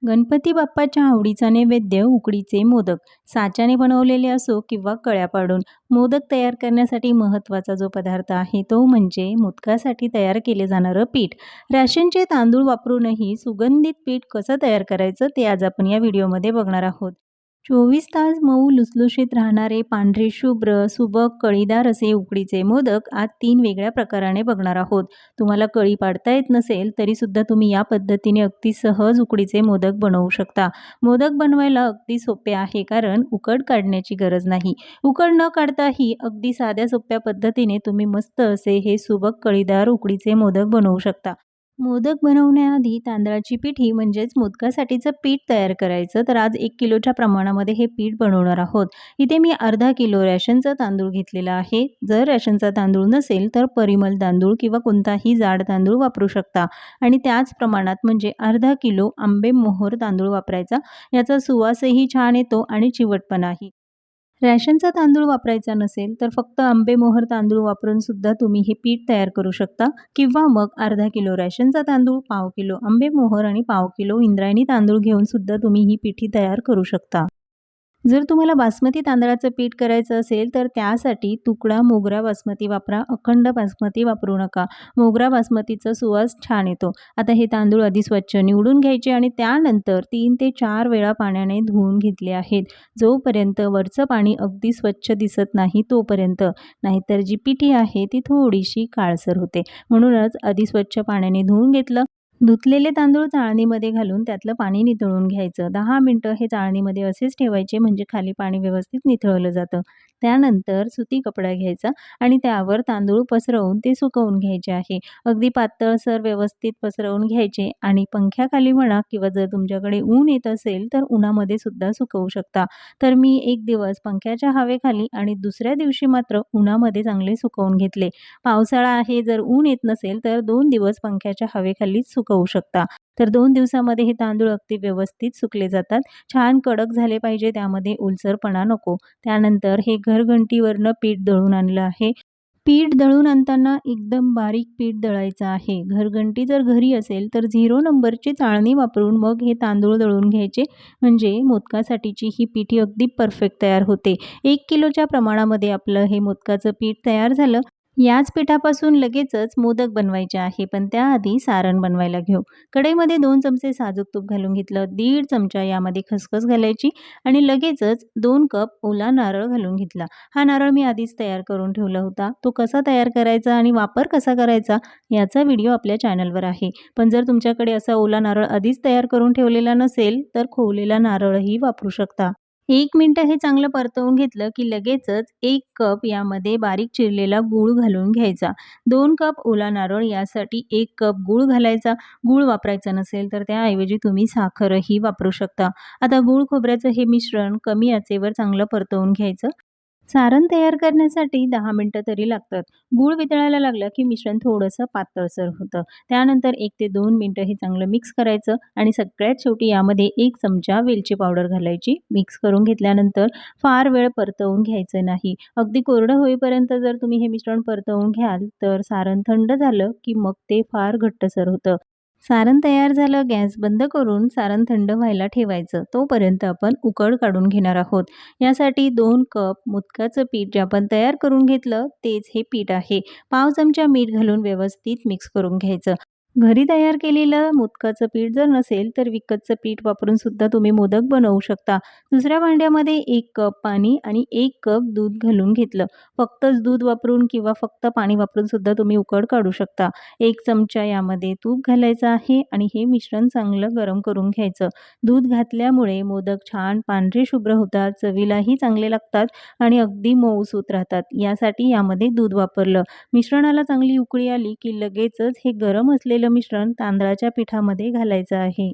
गणपती बाप्पाच्या आवडीचा नैवेद्य उकडीचे मोदक. साच्याने बनवलेले असो किंवा कळ्या पाडून मोदक तयार करण्यासाठी महत्त्वाचा जो पदार्थ आहे तो म्हणजे मोदकासाठी तयार केले जाणारं पीठ. राशनचे तांदूळ वापरूनही सुगंधित पीठ कसं तयार करायचं ते आज आपण या व्हिडिओमध्ये बघणार आहोत. 24 तास मऊ लुसलुशीत राहणारे पांढरे शुभ्र सुबक कळीदार असे उकडीचे मोदक आज 3 वेगळ्या प्रकाराने बघणार आहोत. तुम्हाला कळी पाडता येत नसेल तरी सुद्धा तुम्ही या पद्धतीने अगदी सहज उकडीचे मोदक बनवू शकता. मोदक बनवायला अगदी सोपे आहे कारण उकड काढण्याची गरज नाही. उकड न काढताही अगदी साध्या सोप्या पद्धतीने तुम्ही मस्त असे हे सुबक कळीदार उकडीचे मोदक बनवू शकता. मोदक बनवण्याआधी तांदळाची पिठी म्हणजेच मोदकासाठीचं पीठ तयार करायचं. तर आज 1 किलोच्या प्रमाणामध्ये हे पीठ बनवणार आहोत. इथे मी अर्धा किलो रॅशनचा तांदूळ घेतलेला आहे. जर रॅशनचा तांदूळ नसेल तर परिमल तांदूळ किंवा कोणताही जाड तांदूळ वापरू शकता. आणि त्याच प्रमाणात म्हणजे अर्धा किलो आंबेमोहोर तांदूळ वापरायचा. याचा सुवासही छान येतो आणि चिवटपणाही. रॅशनचा तांदूळ वापरायचा नसेल तर फक्त आंबेमोहोर तांदूळ वापरून सुद्धा तुम्ही हे पीठ तयार करू शकता किंवा मग अर्धा किलो रॅशनचा तांदूळ, पाव किलो आंबेमोहोर आणि पाव किलो इंद्रायणी तांदूळ घेऊन सुद्धा तुम्ही ही पिठी तयार करू शकता. जर तुम्हाला बासमती तांदळाचं पीठ करायचं असेल तर त्यासाठी तुकडा मोगरा बासमती वापरा. अखंड बासमती वापरू नका. मोगरा बासमतीचा सुवास छान येतो. आता हे तांदूळ आधी स्वच्छ निवडून घ्यायचे आणि त्यानंतर 3 ते 4 वेळा पाण्याने धुवून घेतले आहेत. जोपर्यंत वरचं पाणी अगदी स्वच्छ दिसत नाही तोपर्यंत. नाहीतर जी पिठी आहे ती थोडीशी काळसर होते. म्हणूनच आधी स्वच्छ पाण्याने धुवून घेतलं. धुतलेले तांदूळ चाळणीमध्ये घालून त्यातलं पाणी निथळून घ्यायचं. 10 मिनिटं हे चाळणीमध्ये असेच ठेवायचे म्हणजे खाली पाणी व्यवस्थित निथळलं जातं. त्यानंतर सुती कपडा घ्यायचा आणि त्यावर तांदूळ पसरवून ते सुकवून घ्यायचे आहे. अगदी पातळसर व्यवस्थित पसरवून घ्यायचे आणि पंख्याखाली म्हणा किंवा जर तुमच्याकडे ऊन येत असेल तर उन्हामध्ये सुद्धा सुकवू शकता. तर मी 1 दिवस पंख्याच्या हवेखाली आणि दुसऱ्या दिवशी मात्र उन्हामध्ये चांगले सुकवून घेतले. पावसाळा आहे, जर ऊन येत नसेल तर 2 दिवस पंख्याच्या हवेखालीच सुकवू शकता. तर 2 दिवसामध्ये हे तांदूळ अगदी व्यवस्थित सुकले जातात. छान कडक झाले पाहिजे, त्यामध्ये ओलसरपणा नको. त्यानंतर हे घरघंटीवरनं पीठ दळून आणलं आहे. पीठ दळून आणताना एकदम बारीक पीठ दळायचं आहे. घरघंटी जर घरी असेल तर 0 नंबरची चाळणी वापरून मग हे तांदूळ दळून घ्यायचे म्हणजे मोदकासाठीची ही पिठी अगदी परफेक्ट तयार होते. 1 किलोच्या प्रमाणामध्ये आपलं हे मोदकाचं पीठ तयार झालं. याच पिठापासून लगेचच मोदक बनवायचे आहे, पण त्याआधी सारण बनवायला घेऊ. कढईमध्ये 2 चमचे साजूक तूप घालून घेतलं. 1.5 चमचा यामध्ये खसखस घालायची आणि लगेचच 2 कप ओला नारळ घालून घेतला. हा नारळ मी आधीच तयार करून ठेवला होता. तो कसा तयार करायचा आणि वापर कसा करायचा याचा व्हिडिओ आपल्या चॅनलवर आहे. पण जर तुमच्याकडे असा ओला नारळ आधीच तयार करून ठेवलेला नसेल तर खोवलेला नारळही वापरू शकता. 1 मिनिटं हे चांगलं परतवून घेतलं की लगेचच 1 कप यामध्ये बारीक चिरलेला गूळ घालून घ्यायचा. 2 कप ओला नारळ यासाठी 1 कप गूळ घालायचा. गूळ वापरायचा नसेल तर त्याऐवजी तुम्ही साखरही वापरू शकता. आता गूळ खोबऱ्याचं हे मिश्रण कमी आचेवर चांगलं परतवून घ्यायचं. सारण तयार करण्यासाठी 10 मिनिटं तरी लागतात. गूळ वितळायला लागलं की मिश्रण थोडंसं पातळसर होतं. त्यानंतर 1 ते 2 मिनिटं हे चांगलं मिक्स करायचं आणि सगळ्यात शेवटी यामध्ये 1 चमचा वेलची पावडर घालायची. मिक्स करून घेतल्यानंतर फार वेळ परतवून घ्यायचं नाही. अगदी कोरडं होईपर्यंत जर तुम्ही हे मिश्रण परतवून घ्याल तर सारण थंड झालं की मग ते फार घट्टसर होतं. सारण तयार झालं, गॅस बंद करून सारण थंड व्हायला ठेवायचं. तोपर्यंत आपण उकड काढून घेणार आहोत. यासाठी 2 कप मोदकाचं पीठ जे आपण तयार करून घेतलं तेच हे पीठ आहे. पाव चमचा मीठ घालून व्यवस्थित मिक्स करून घ्यायचं. घरी तयार केलेलं मोदकाचं पीठ जर नसेल तर विकतचं पीठ वापरून सुद्धा तुम्ही मोदक बनवू शकता. दुसऱ्या भांड्यामध्ये 1 कप पाणी आणि 1 कप दूध घालून घेतलं. फक्तच दूध वापरून किंवा फक्त पाणी वापरून सुद्धा तुम्ही उकड काढू शकता. 1 चमचा यामध्ये तूप घालायचं आहे आणि हे मिश्रण चांगलं गरम करून घ्यायचं. दूध घातल्यामुळे मोदक छान पांढरे शुभ्र होतात, चवीलाही चांगले लागतात आणि अगदी मऊसूत राहतात. यासाठी यामध्ये दूध वापरलं. मिश्रणाला चांगली उकळी आली की लगेचच हे गरम असलेलं मिश्रण तांदळाच्या पिठामध्ये घालायचं आहे.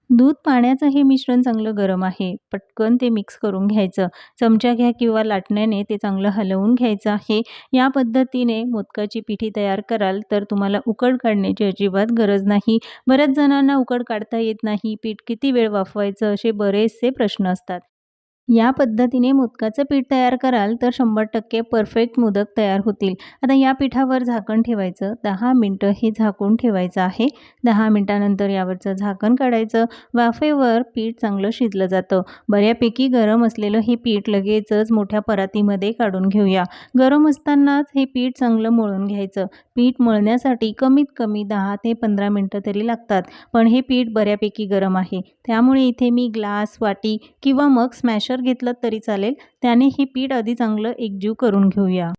दूध पाण्याचं हे मिश्रण चांगलं गरम आहे. पटकन ते मिक्स करून घ्यायचं. चमचा घ्या किंवा लाटण्याने ते चांगलं हलवून घ्यायचं आहे. या पद्धतीने मोदकाची पिठी तयार कराल तर तुम्हाला उकड काढण्याची अजिबात गरज नाही. बऱ्याच जणांना उकड काढता येत नाही, पीठ किती वेळ वाफवायचं असे बरेचसे प्रश्न असतात. या पद्धतीने मोदकाचं पीठ तयार कराल तर 100% परफेक्ट मोदक तयार होतील. आता या पिठावर झाकण ठेवायचं. 10 मिनिटं हे झाकून ठेवायचं आहे. 10 मिनिटानंतर यावरचं झाकण काढायचं. वाफेवर पीठ चांगलं शिजलं जातं. बऱ्यापैकी गरम असलेलं हे पीठ लगेचच मोठ्या परातीमध्ये काढून घेऊया. गरम असतानाच हे पीठ चांगलं मळून घ्यायचं. पीठ मळण्यासाठी कमीत कमी 10 ते 15 मिनिटं तरी लागतात. पण हे पीठ बऱ्यापैकी गरम आहे. त्यामुळे इथे मी ग्लास, वाटी किंवा मग स्मॅशर घेतलं तरी चालेल. त्याने हे पीठ आधी चांगलं एकजीव करून घेऊया.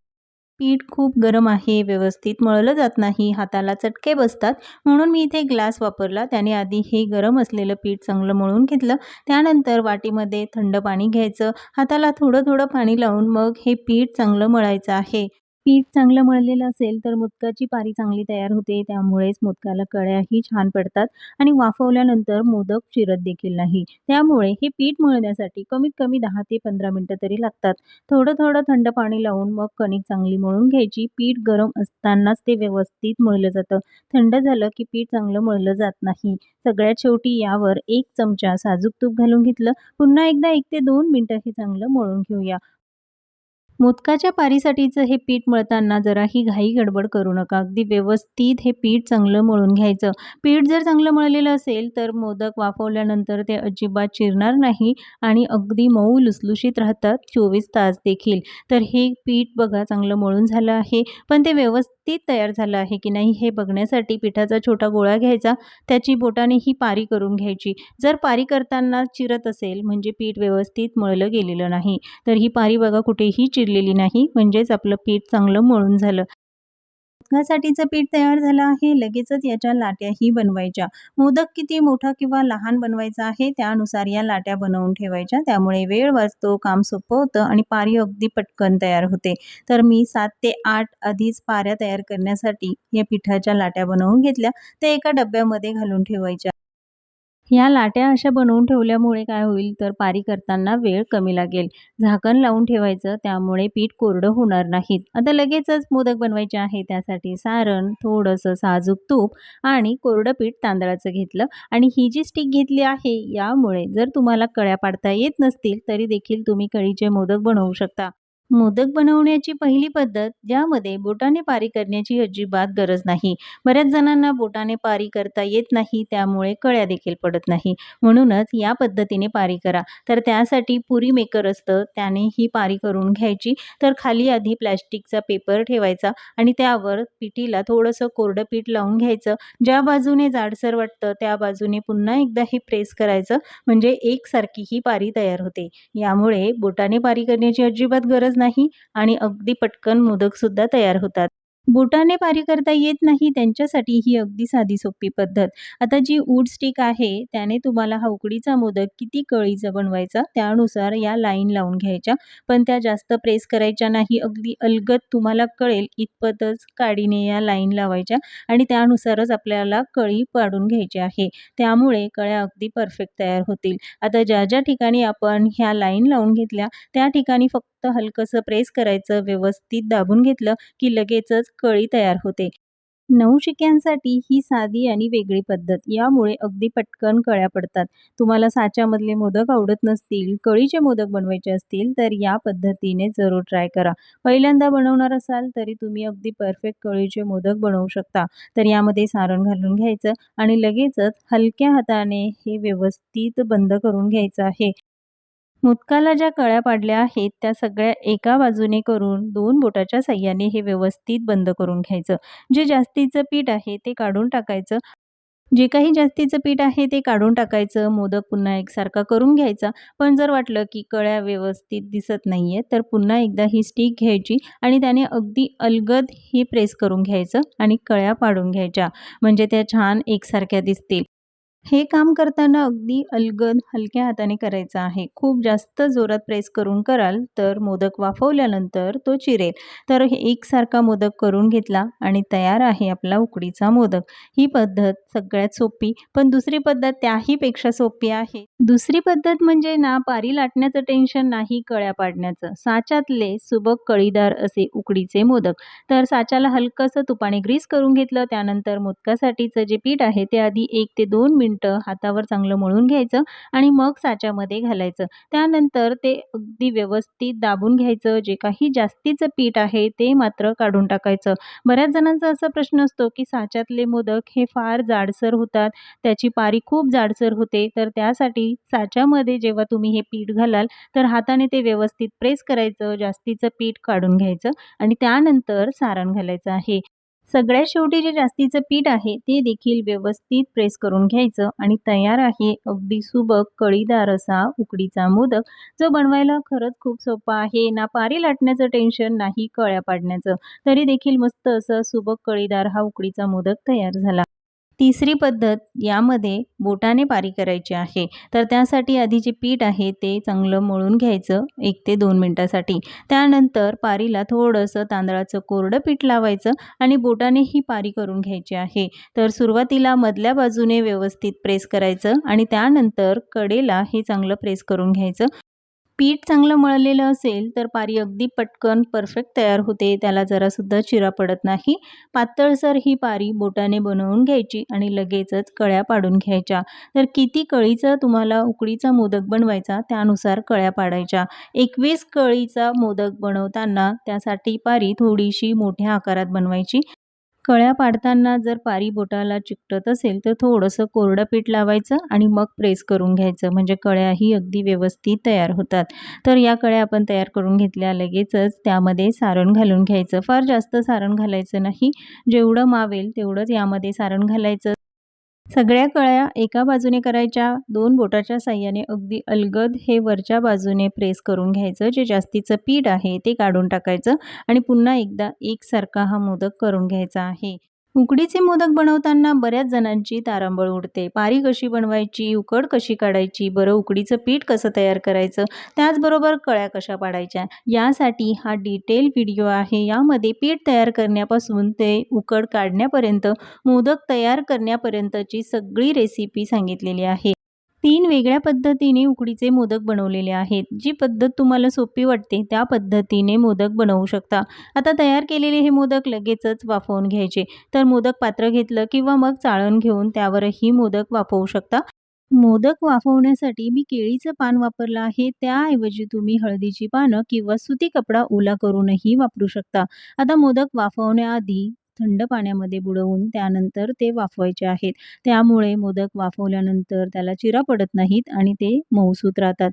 पीठ खूप गरम आहे, व्यवस्थित मळलं जात नाही, हाताला चटके बसतात, म्हणून मी इथे ग्लास वापरला. त्याने आधी हे गरम असलेलं पीठ चांगलं मळून घेतलं. त्यानंतर वाटीमध्ये थंड पाणी घ्यायचं. हाताला थोडं थोडं पाणी लावून मग हे पीठ चांगलं मळायचं आहे. पीठ चांगलं मळलेलं असेल तर मोदकाची पारी चांगली तयार होते. त्यामुळेच मोदकाला कळ्याही छान पडतात आणि वाफवल्यानंतर मोदक चिरत देखील नाही. त्यामुळे हे पीठ मळण्यासाठी कमीत कमी 10 ते 15 मिनिटं तरी लागतात. थोडं-थोडं थंड पाणी लावून मग कणिक चांगली मळून घ्यायची. पीठ गरम असतानाच ते व्यवस्थित मळलं जातं. थंड झालं की पीठ चांगलं मळलं जात नाही. सगळ्यात शेवटी यावर 1 चमचा साजूक तूप घालून घेतलं. पुन्हा एकदा 1 ते 2 मिनिटं हे चांगलं मळून घेऊया. मोदकाच्या पारीसाठीचं हे पीठ मळताना जराही घाई-गडबड करू नका. अगदी व्यवस्थित हे पीठ चांगलं मळून घ्यायचं. पीठ जर चांगलं मळलेलं असेल तर मोदक वाफवल्यानंतर ते अजिबात चिरणार नाही आणि अगदी मऊ लुसलुशीत राहतात 24 तास देखील. तर हे पीठ बघा चांगलं मळून झालं आहे, पण ते व्यवस्थित तयार झालं आहे की नाही हे बघण्यासाठी पिठाचा छोटा गोळा घ्यायचा, त्याची बोटाने ही पारी करून घ्यायची. जर पारी करताना चिरत असेल म्हणजे पीठ व्यवस्थित मळलं गेलेलं नाही. तर ही पारी बघा कुठेही चिरलेली नाही, म्हणजेच आपलं पीठ चांगलं मळून झालं. मोदकासाठीचं पीठ तयार झालं आहे. लगेचच याच्या लाट्याही बनवायच्या. मोदक किती मोठा किंवा लहान बनवायचा आहे त्यानुसार या लाट्या बनवून ठेवायच्या. त्यामुळे वेळ वाचतो, काम सोपं होतं आणि पारी अगदी पटकन तयार होते. तर मी 7 ते 8 आधीच पाऱ्या तयार करण्यासाठी या पिठाच्या लाट्या बनवून घेतल्या. त्या एका डब्यामध्ये घालून ठेवायच्या. ह्या लाट्या अशा बनवून ठेवल्यामुळे काय होईल तर पारी करताना वेळ कमी लागेल. झाकण लावून ठेवायचं त्यामुळे पीठ कोरडं होणार नाहीत. आता लगेचच मोदक बनवायचे आहे. त्यासाठी सारण, थोडंसं साजूक तूप आणि कोरडं पीठ तांदळाचं घेतलं आणि ही जी स्टिक घेतली आहे यामुळे जर तुम्हाला कळ्या पाडता येत नसतील तरी देखील तुम्ही कळीचे मोदक बनवू शकता. मोदक बनवण्याची पहिली पद्धत ज्यामध्ये बोटाने पारी करण्याची अजिबात गरज नाही. बऱ्याच जणांना बोटाने पारी करता येत नाही त्यामुळे कळ्या देखील पडत नाही. म्हणूनच या पद्धतीने पारी करा. तर त्यासाठी पुरी मेकर असतं त्याने ही पारी करून घ्यायची. तर खाली आधी प्लास्टिकचा पेपर ठेवायचा आणि त्यावर पिठीला थोडंसं कोरडं पीठ लावून घ्यायचं. ज्या बाजूने जाडसर वाटतं त्या बाजूने पुन्हा एकदा हे प्रेस करायचं म्हणजे एकसारखी ही पारी तयार होते. यामुळे बोटाने पारी करण्याची अजिबात गरज नाही आणि अगदी पटकन मोदकसुद्धा तयार होतात. बोटाने पारी करता येत नाही त्यांच्यासाठी ही अगदी साधी सोपी पद्धत. आता जी वूड स्टिक आहे त्याने तुम्हाला हा उकडीचा मोदक किती कळीचा बनवायचा त्यानुसार या लाईन लावून घ्यायच्या. पण त्या जास्त प्रेस करायच्या नाही. अगदी अलगद तुम्हाला कळेल इतपतच काडीने या लाईन लावायच्या आणि त्यानुसारच आपल्याला कळी पाडून घ्यायची आहे. त्यामुळे कळ्या अगदी परफेक्ट तयार होतील. आता ज्या ठिकाणी आपण ह्या लाईन लावून घेतल्या त्या ठिकाणी फक्त हलकंसं प्रेस करायचं, व्यवस्थित दाबून घेतलं की लगेचच कळी तयार होते. नवशिक्यांसाठी ही साधी आणि वेगळी पद्धत. यामुळे अगदी पटकन कळ्या पडतात. तुम्हाला साच्यामधले मोदक आवडत नसतील, कळीचे मोदक बनवायचे असतील तर या पद्धतीने जरूर ट्राय करा. पहिल्यांदा बनवणार असाल तरी तुम्ही अगदी परफेक्ट कळीचे मोदक बनवू शकता. तर यामध्ये सारण घालून घ्यायचं आणि लगेचच हलक्या हाताने हे व्यवस्थित बंद करून घ्यायचं आहे. मोदकाला ज्या कळ्या पाडल्या आहेत त्या सगळ्या एका बाजूने करून 2 बोटाच्या साहाय्याने हे व्यवस्थित बंद करून घ्यायचं. जे जास्तीचं पीठ आहे ते काढून टाकायचं. जे काही जास्तीचं पीठ आहे ते काढून टाकायचं. मोदक पुन्हा एकसारखा करून घ्यायचा. पण जर वाटलं की कळ्या व्यवस्थित दिसत नाहीये तर पुन्हा एकदा ही स्टिक घ्यायची आणि त्याने अगदी अलगद हे प्रेस करून घ्यायचं आणि कळ्या पाडून घ्यायच्या. म्हणजे त्या छान एकसारख्या दिसतील. हे काम करताना अगदी अलगद हलक्या हाताने करायचं आहे. खूप जास्त जोरात प्रेस करून कराल तर मोदक वाफवल्यानंतर तो चिरेल. तर हे एकसारखा मोदक करून घेतला आणि तयार आहे आपला उकडीचा मोदक. ही पद्धत सगळ्यात सोपी, पण दुसरी पद्धत त्याही पेक्षा सोपी आहे. दुसरी पद्धत म्हणजे ना पारी लाटण्याचं टेन्शन नाही कळ्या पाडण्याचं. साच्यातले सुबक कळीदार असे उकडीचे मोदक. तर साच्याला हलकंसं तुपाने ग्रीस करून घेतलं. त्यानंतर मोदकासाठीचं जे पीठ आहे ते आधी 1 ते 2 मिनिटं मिनिटं हातावर चांगलं मळून घ्यायचं आणि मग साच्यामध्ये घालायचं. त्यानंतर ते अगदी व्यवस्थित दाबून घ्यायचं. जे काही जास्तीचं पीठ आहे ते मात्र काढून टाकायचं. बऱ्याच जणांचा असा प्रश्न असतो, की साच्यातले मोदक हे फार जाडसर होतात, त्याची पारी खूप जाडसर होते. तर त्यासाठी साच्यामध्ये जेव्हा तुम्ही हे पीठ घालाल, तर हाताने ते व्यवस्थित प्रेस करायचं, जास्तीचं पीठ काढून घ्यायचं आणि त्यानंतर सारण घालायचं आहे. सगळ्यात शेवटी जे जास्तीचं पीठ आहे, ते देखील व्यवस्थित प्रेस करून घ्यायचं आणि तयार आहे अगदी सुबक, कळीदार असा उकडीचा मोदक, जो बनवायला खरंच खूप सोपा आहे. ना पारी लाटण्याचं टेन्शन, नाही कळ्या पाडण्याचं. तरी देखील मस्त असं सुबक, कळीदार हा उकडीचा मोदक तयार झाला. तिसरी पद्धत यामध्ये बोटाने पारी करायची आहे. तर त्यासाठी आधी जे पीठ आहे ते चांगलं मळून घ्यायचं 1 ते 2 मिनिटासाठी. त्यानंतर पारीला थोडंसं तांदळाचं कोरडं पीठ लावायचं आणि बोटाने ही पारी करून घ्यायची आहे. तर सुरुवातीला मधल्या बाजूने व्यवस्थित प्रेस करायचं आणि त्यानंतर कडेला हे चांगलं प्रेस करून घ्यायचं. पीठ चांगलं मळलेलं असेल तर पारी अगदी पटकन परफेक्ट तयार होते. त्याला जरासुद्धा चिरा पडत नाही. पातळसर ही पारी बोटाने बनवून घ्यायची आणि लगेचच कळ्या पाडून घ्यायच्या. तर किती कळीचा तुम्हाला उकडीचा मोदक बनवायचा त्यानुसार कळ्या पाडायच्या. 21 कळीचा मोदक बनवताना त्यासाठी पारी थोडीशी मोठ्या आकारात बनवायची. कळ्या पाडताना जर पारी बोटाला चिकटत असेल तर थोडंसं कोरडं पीठ लावायचं आणि मग प्रेस करून घ्यायचं म्हणजे कळ्याही अगदी व्यवस्थित तयार होतात. तर या कळ्या आपण तयार करून घेतल्या लगेचच त्यामध्ये सारण घालून घ्यायचं. फार जास्त सारण घालायचं नाही. जेवढं मावेल तेवढंच यामध्ये सारण घालायचं. सगळ्या कळ्या एका बाजूने करायच्या, 2 बोटाच्या साहाय्याने अगदी अलगद हे वरच्या बाजूने प्रेस करून घ्यायचं. जे जास्तीचं पीठ आहे ते काढून टाकायचं आणि पुन्हा एकदा एकसारखा हा मोदक करून घ्यायचा आहे. उकडीचे मोदक बनवताना बऱ्याच जणांची तारांबळ उडते. पारी कशी बनवायची, उकड कशी काढायची, बरं उकडीचं पीठ कसं तयार करायचं, त्याचबरोबर कळ्या कशा पाडायच्या. यासाठी हा डिटेल व्हिडिओ आहे. यामध्ये पीठ तयार करण्यापासून ते उकड काढण्यापर्यंत, मोदक तयार करण्यापर्यंतची सगळी रेसिपी सांगितलेली आहे. 3 वेगळ्या पद्धतीने उकडीचे मोदक बनवलेले आहेत. जी पद्धत तुम्हाला सोपी वाटते त्या पद्धतीने मोदक बनवू शकता. आता तयार केलेले हे मोदक लगेचच वाफवून घ्यायचे. तर मोदक पात्र घेतलं किंवा मग चाळण घेऊन त्यावरही मोदक वाफवू शकता. मोदक वाफवण्यासाठी मी केळीचं पान वापरलं आहे. त्याऐवजी तुम्ही हळदीची पानं किंवा सुती कपडा ओला करूनही वापरू शकता. आता मोदक वाफवण्याआधी थंड पाण्यामध्ये बुडवून त्यानंतर ते वाफवायचे आहेत. त्यामुळे मोदक वाफवल्यानंतर त्याला चिरा पडत नाहीत आणि ते मऊसूत राहतात.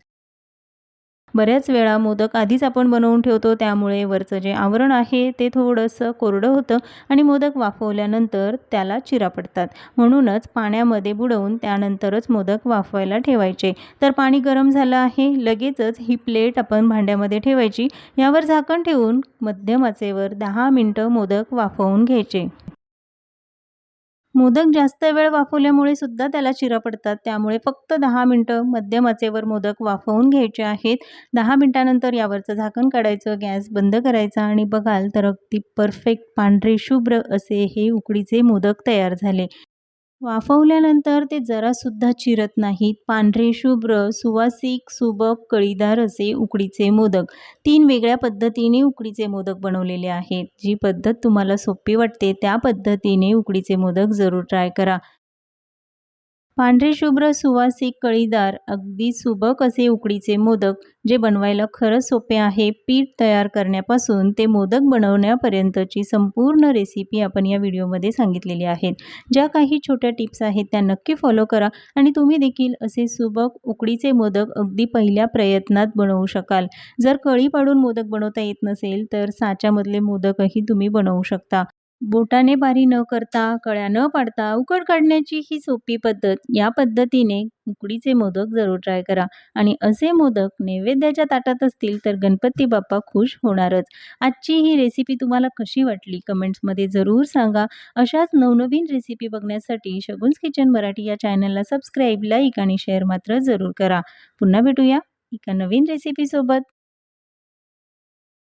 बऱ्याच वेळा मोदक आधीच आपण बनवून ठेवतो त्यामुळे वरचं जे आवरण आहे ते थोडंसं कोरडं होतं आणि मोदक वाफवल्यानंतर त्याला चिरा पडतात. म्हणूनच पाण्यामध्ये बुडवून त्यानंतरच मोदक वाफवायला ठेवायचे. तर पाणी गरम झालं आहे. लगेचच ही प्लेट आपण भांड्यामध्ये ठेवायची. यावर झाकण ठेवून मध्यम आचेवर 10 मिनिटं मोदक वाफवून घ्यायचे. मोदक जास्त वेळ वाफवल्यामुळे सुद्धा त्याला चिरा पडतात. त्यामुळे फक्त 10 मिनिटं मध्यम आचेवर मोदक वाफवून घ्यायचे आहेत. 10 मिनिटानंतर यावरचं झाकण काढायचं, गॅस बंद करायचा आणि बघाल तर अगदी परफेक्ट पांढरे शुभ्र असे हे उकडीचे मोदक तयार झाले. वाफवल्यानंतर ते जरासुद्धा चिरत नाहीत. पांढरे शुभ्र, सुवासिक, सुबक, कळीदार असे उकडीचे मोदक. 3 वेगळ्या पद्धतीने उकडीचे मोदक बनवलेले आहेत. जी पद्धत तुम्हाला सोपी वाटते त्या पद्धतीने उकडीचे मोदक जरूर ट्राय करा. पांढरे शुभ्र सुवासिक कळीदार अगदी सुबक असे उकडीचे मोदक जे बनवायला खरंच सोपे आहे. पीठ तयार करण्यापासून ते मोदक बनवण्यापर्यंतची संपूर्ण रेसिपी आपण या व्हिडिओमध्ये सांगितलेली आहे. ज्या काही छोट्या टिप्स आहेत त्या नक्की फॉलो करा आणि तुम्ही देखील असे सुबक उकडीचे मोदक अगदी पहिल्या प्रयत्नात बनवू शकाल. जर कळी पाडून मोदक बनवता येत नसेल तर साच्यामधले मोदकही तुम्ही बनवू शकता. बोटाने बारी न करता, कळ्या न पाडता उकड काढण्याची ही सोपी पद्धत. या पद्धतीने उकडीचे मोदक जरूर ट्राय करा आणि असे मोदक नैवेद्याच्या ताटात असतील तर गणपती बाप्पा खुश होणारच. आजची ही रेसिपी तुम्हाला कशी वाटली कमेंट्समध्ये जरूर सांगा. अशाच नवनवीन रेसिपी बघण्यासाठी शगुन्स किचन मराठी या चॅनलला सबस्क्राईब, लाईक आणि शेअर मात्र जरूर करा. पुन्हा भेटूया एका नवीन रेसिपीसोबत.